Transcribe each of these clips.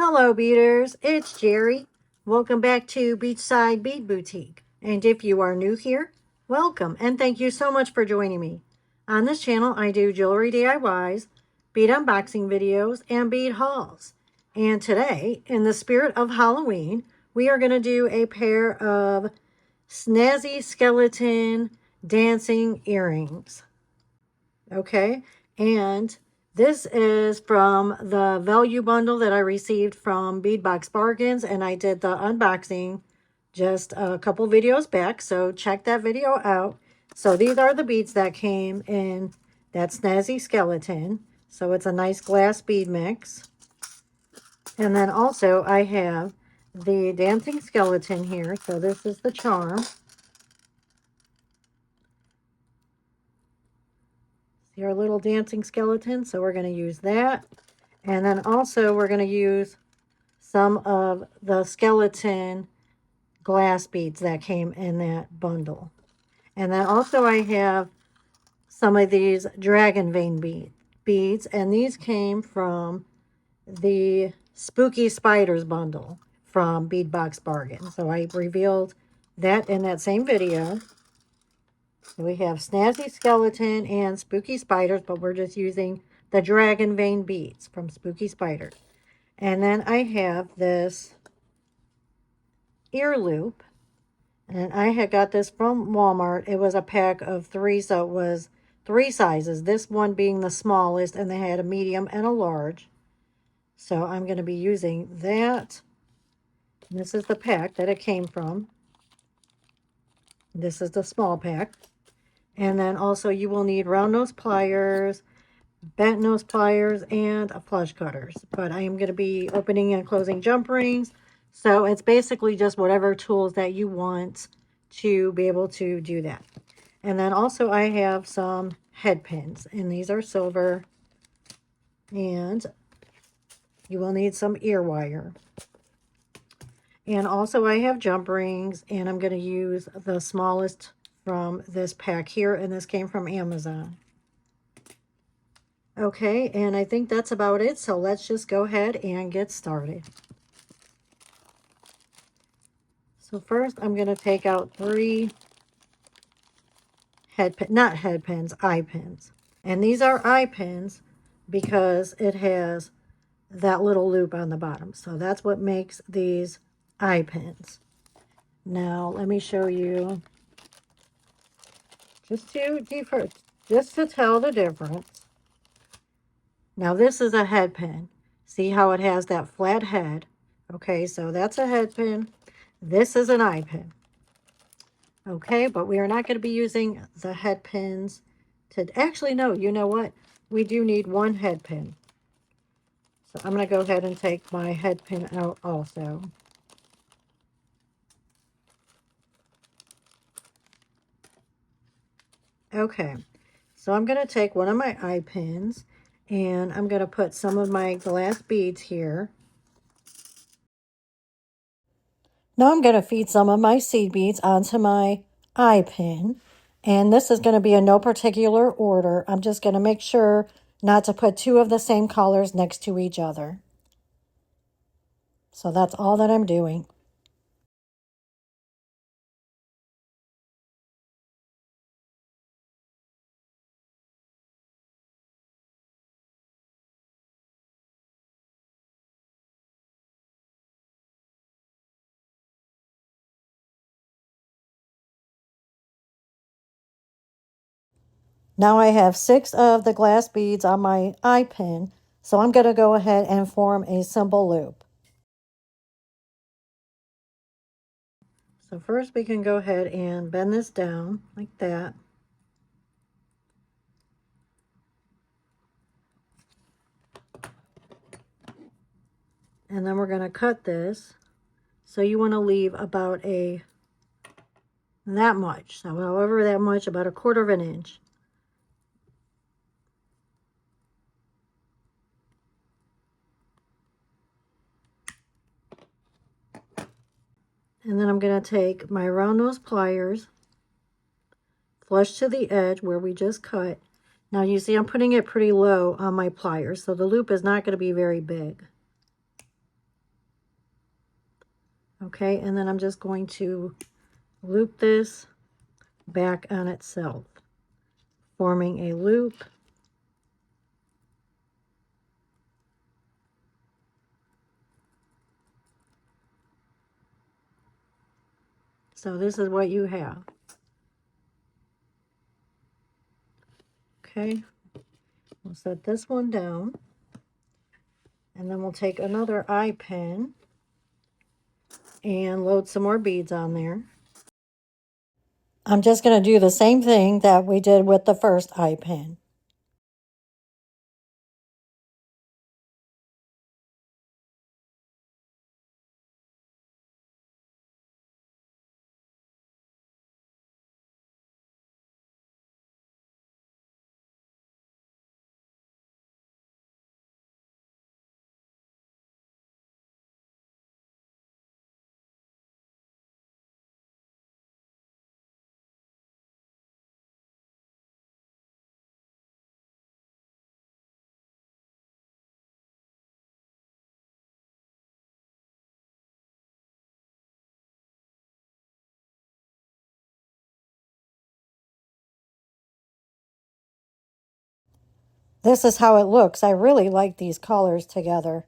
Hello beaders, it's Jerry. Welcome back to Beachside Bead Boutique. And if you are new here, welcome and thank you so much for joining me. On this channel I do jewelry DIYs, bead unboxing videos, and bead hauls. And today, in the spirit of Halloween, we are going to do a pair of snazzy skeleton dancing earrings. Okay, and this is from the value bundle that I received from Bead Box Bargains, and I did the unboxing just a couple videos back, so check that video out. So these are the beads that came in that snazzy skeleton. So it's a nice glass bead mix. And then also I have the dancing skeleton here. So this is the charm. See our little dancing skeleton, so we're going to use that. And then also we're going to use some of the skeleton glass beads that came in that bundle. And then also I have some of these dragon vein beads, and these came from the Spooky Spiders bundle from Bead Box Bargains. So I revealed that in that same video. So we have Snazzy Skeleton and Spooky Spiders, but we're just using the dragon vein beads from Spooky Spiders. And then I have this ear loop, and I had got this from Walmart. It was a pack of 3, so it was 3 sizes, this one being the smallest, and they had a medium and a large. So I'm going to be using that. This is the pack that it came from. This is the small pack. And then also you will need round nose pliers, bent nose pliers, and flush cutters. But I am going to be opening and closing jump rings. So it's basically just whatever tools that you want to be able to do that. And then also I have some head pins, and these are silver. And you will need some ear wire. And also I have jump rings, and I'm going to use the smallest from this pack here, and this came from Amazon. Okay, and I think that's about it, so let's just go ahead and get started. So first I'm going to take out 3 eye pins. And these are eye pins because it has that little loop on the bottom. So that's what makes these eye pins. Now let me show you just to tell the difference. Now this is a head pin. See how it has that flat head? Okay, so that's a head pin. This is an eye pin. Okay, but we are not going to be using the head pins to... Actually, no, you know what? We do need 1 head pin. So I'm going to go ahead and take my head pin out also. Okay, so I'm going to take one of my eye pins, and I'm going to put some of my glass beads here. Now I'm going to feed some of my seed beads onto my eye pin. And this is going to be in no particular order. I'm just going to make sure not to put 2 of the same colors next to each other. So that's all that I'm doing. Now I have 6 of the glass beads on my eye pin, so I'm going to go ahead and form a simple loop. So first we can go ahead and bend this down like that. And then we're going to cut this. So you want to leave about that much. So however that much, about 1/4 of an inch. And then I'm going to take my round nose pliers, flush to the edge where we just cut. Now you see I'm putting it pretty low on my pliers, so the loop is not going to be very big. Okay, and then I'm just going to loop this back on itself, forming a loop. So this is what you have. Okay, we'll set this one down, and then we'll take another eye pin and load some more beads on there. I'm just going to do the same thing that we did with the first eye pin. This is how it looks. I really like these colors together.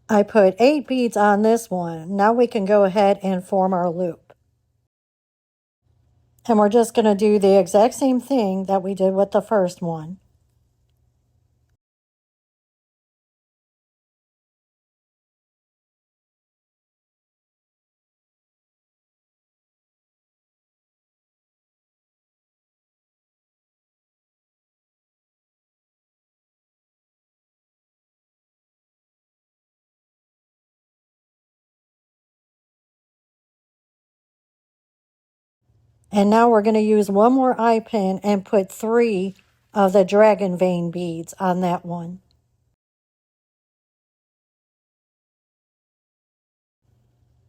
I put 8 beads on this one. Now we can go ahead and form our loop. And we're just going to do the exact same thing that we did with the first one. And now we're going to use one more eye pin and put 3 of the dragon vein beads on that one.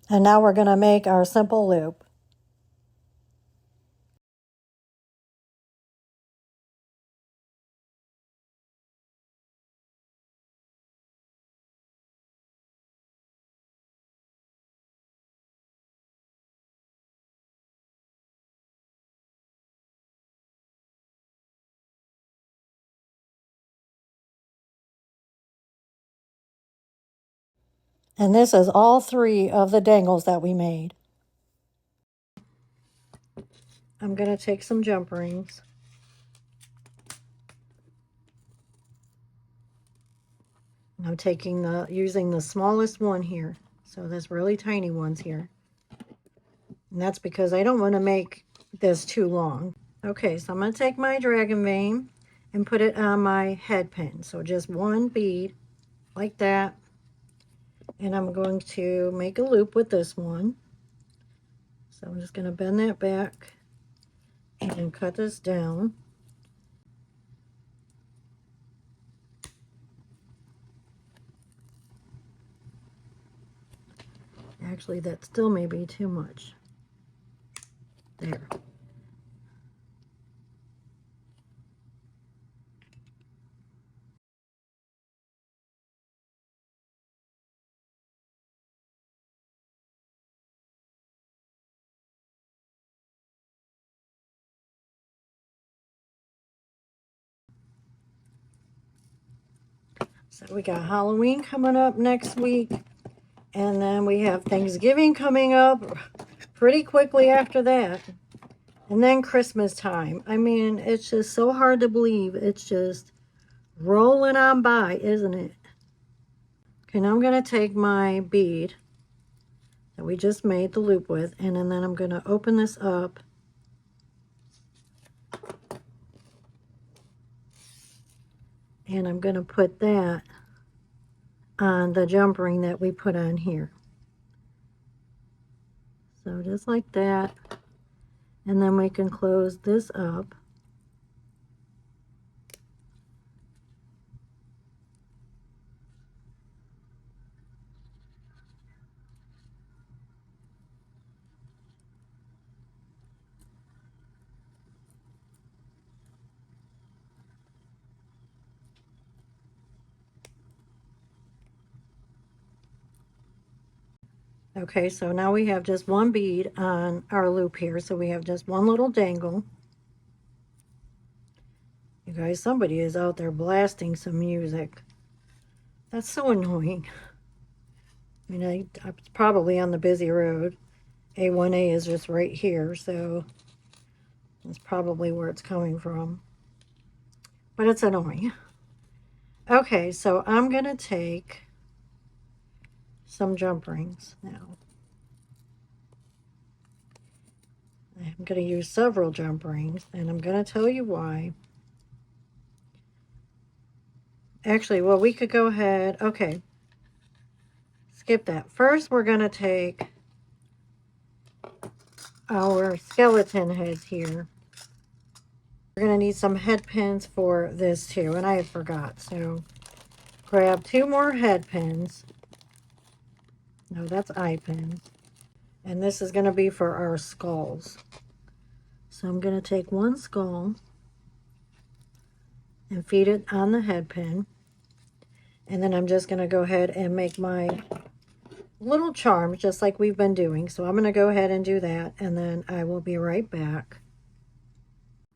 And now we're going to make our simple loop. And this is all 3 of the dangles that we made. I'm going to take some jump rings. And I'm using the smallest one here. So there's really tiny ones here. And that's because I don't want to make this too long. Okay, so I'm going to take my dragon vein and put it on my head pin. So just one bead like that. And I'm going to make a loop with this one. So I'm just going to bend that back and cut this down. Actually, that still may be too much. There. So we got Halloween coming up next week. And then we have Thanksgiving coming up pretty quickly after that. And then Christmas time. I mean, it's just so hard to believe. It's just rolling on by, isn't it? Okay, now I'm going to take my bead that we just made the loop with, and then I'm going to open this up. And I'm going to put that on the jump ring that we put on here. So just like that. And then we can close this up. Okay, so now we have just one bead on our loop here. So we have just one little dangle. You guys, somebody is out there blasting some music. That's so annoying. I mean, I'm probably on the busy road. A1A is just right here, so that's probably where it's coming from. But it's annoying. Okay, so I'm going to take some jump rings now. I'm going to use several jump rings, and I'm going to tell you why. Actually, well, we could go ahead. Okay, skip that. First, we're going to take our skeleton heads here. We're going to need some head pins for this too, and I forgot. So grab 2 more head pins. No, that's eye pins. And this is going to be for our skulls. So I'm going to take one skull and feed it on the head pin. And then I'm just going to go ahead and make my little charms just like we've been doing. So I'm going to go ahead and do that, and then I will be right back.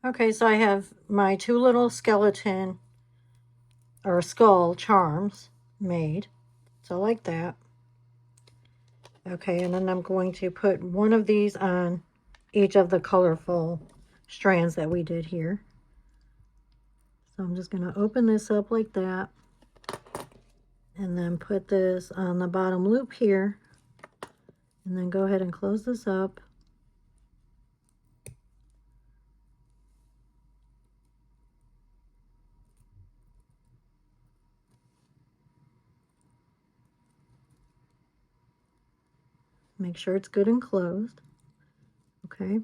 Okay, so I have my 2 little skeleton or skull charms made. So like that. Okay, and then I'm going to put one of these on each of the colorful strands that we did here. So I'm just going to open this up like that, and then put this on the bottom loop here, and then go ahead and close this up. Make sure it's good and closed. Okay.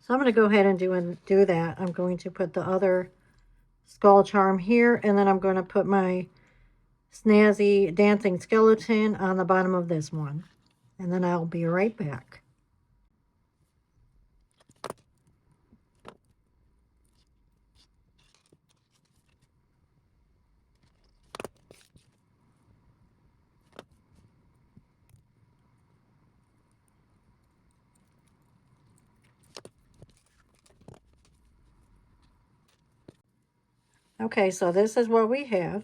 So I'm going to go ahead and do that. I'm going to put the other skull charm here, and then I'm going to put my snazzy dancing skeleton on the bottom of this one. And then I'll be right back. Okay, so this is what we have.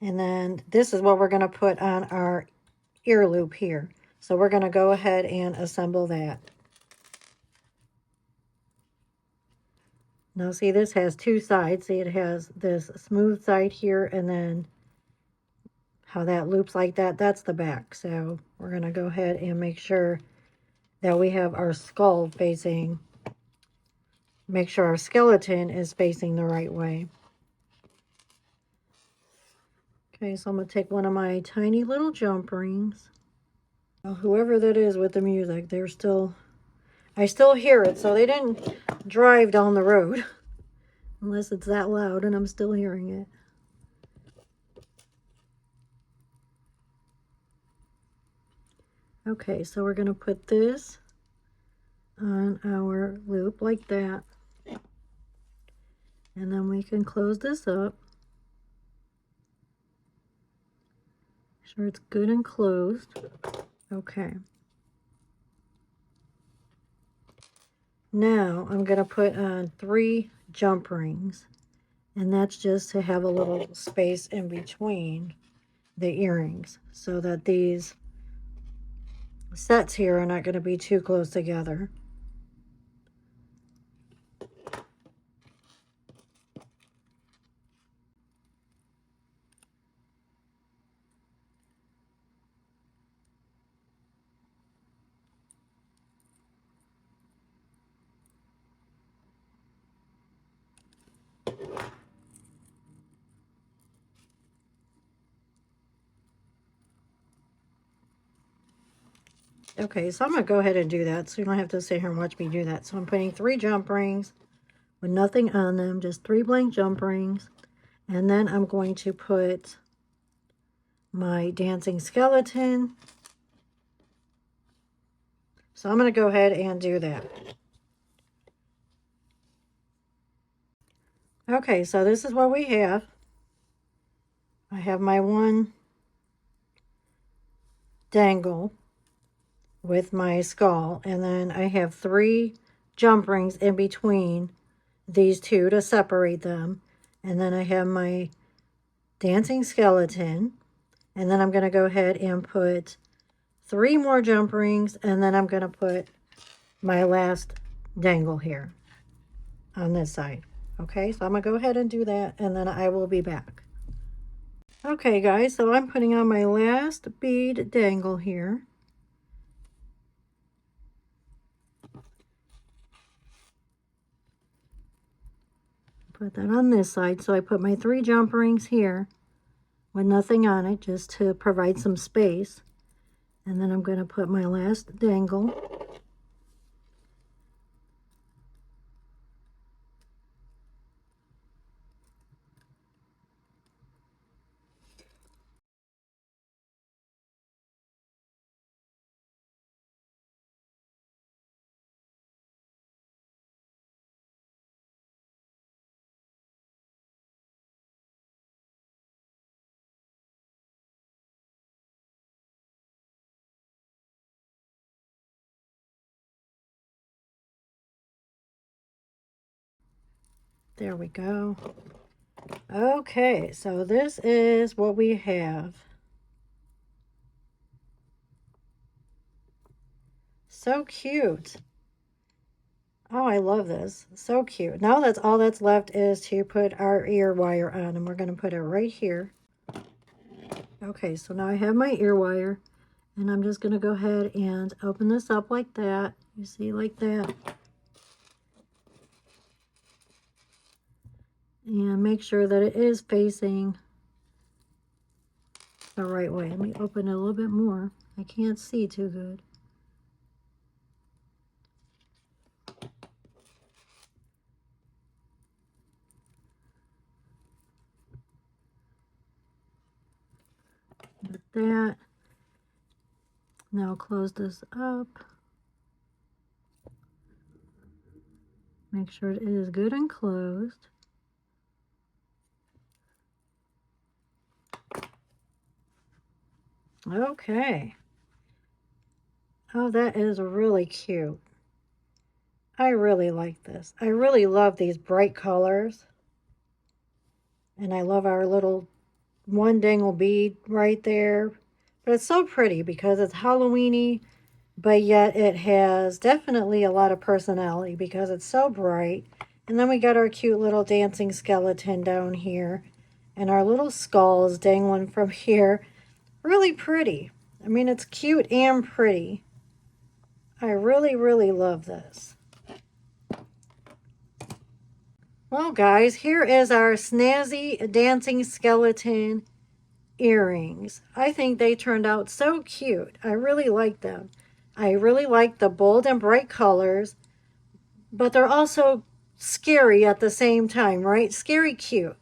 And then this is what we're going to put on our ear loop here. So we're going to go ahead and assemble that. Now see, this has 2 sides. See, it has this smooth side here, and then how that loops like that, that's the back. So we're going to go ahead and make sure that we have our skull facing, make sure our skeleton is facing the right way. Okay, so I'm going to take one of my tiny little jump rings. Well, whoever that is with the music, they're still, I still hear it, so they didn't drive down the road unless it's that loud and I'm still hearing it. Okay, so we're going to put this on our loop like that. And then we can close this up. Make sure it's good and closed. Okay. Now I'm going to put on 3 jump rings. And that's just to have a little space in between the earrings so that these sets here are not going to be too close together. Okay, so I'm going to go ahead and do that so you don't have to sit here and watch me do that. So I'm putting 3 jump rings with nothing on them, just 3 blank jump rings. And then I'm going to put my dancing skeleton. So I'm going to go ahead and do that. Okay, so this is what we have. I have my one dangle with my skull, and then I have 3 jump rings in between these two to separate them. And then I have my dancing skeleton, and then I'm going to go ahead and put 3 more jump rings, and then I'm going to put my last dangle here on this side. Okay, so I'm going to go ahead and do that, and then I will be back. Okay guys, so I'm putting on my last bead dangle here. Put that on this side. So I put my 3 jump rings here with nothing on it, just to provide some space. And then I'm going to put my last dangle. There we go. Okay, so this is what we have. So cute. Oh, I love this. So cute. Now that's all that's left is to put our ear wire on, and we're going to put it right here. Okay, so now I have my ear wire, and I'm just going to go ahead and open this up like that. You see, like that. And make sure that it is facing the right way. Let me open it a little bit more. I can't see too good. Like that. Now close this up. Make sure it is good and closed. Okay. Oh, that is really cute. I really like this. I really love these bright colors. And I love our little one dangle bead right there. But it's so pretty because it's Halloween-y, but yet it has definitely a lot of personality because it's so bright. And then we got our cute little dancing skeleton down here. And our little skulls dangling from here. Really pretty. I mean, it's cute and pretty. I really, really love this. Well, guys, here is our snazzy dancing skeleton earrings. I think they turned out so cute. I really like them. I really like the bold and bright colors, but they're also scary at the same time, right? Scary cute.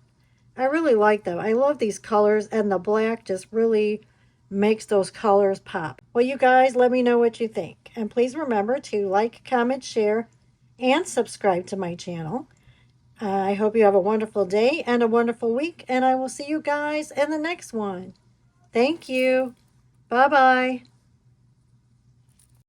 I really like them. I love these colors, and the black just really makes those colors pop. Well, you guys, let me know what you think. And please remember to like, comment, share, and subscribe to my channel. I hope you have a wonderful day and a wonderful week, and I will see you guys in the next one. Thank you. Bye-bye.